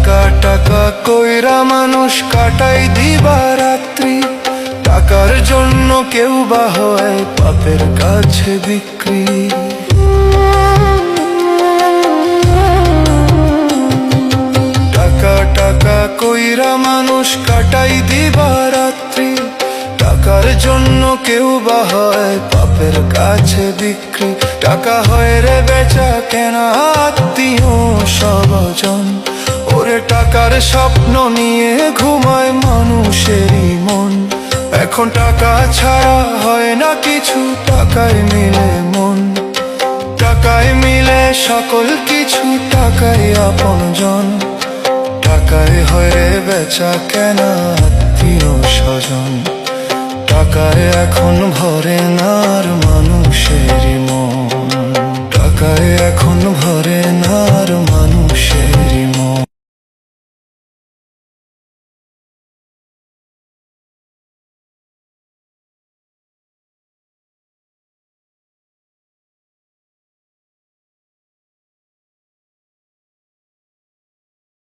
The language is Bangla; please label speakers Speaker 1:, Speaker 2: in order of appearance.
Speaker 1: টাকা টাকা কইরা মানুষ কাটাই দিবা রাত্রি, টাকার জন্য কেউ বা হয় পাপের কাছে বিক্রি। টাকা টাকা কইরা মানুষ কাটাই দিবা রাত্রি, টাকার জন্য কেউ বা হয় পাপের কাছে বিক্রি। টাকা হয় রে বেচা কেনা আত্মীয় স্বজন, ওরে টাকার স্বপ্ন নিয়ে ঘুমায় মানুষেরই মন। এখন টাকা ছাড়া হয় না কিছু, টাকায় মিলে মন, টাকায় মিলে সকল কিছু, টাকায় আপনজন। টাকায় হয় রে বেচা কেনা আত্মীয় স্বজন, টাকায় এখন ভরে না আর মানুষেরই মন, টাকায় এখন ভরে না আর মানুষেরই মন।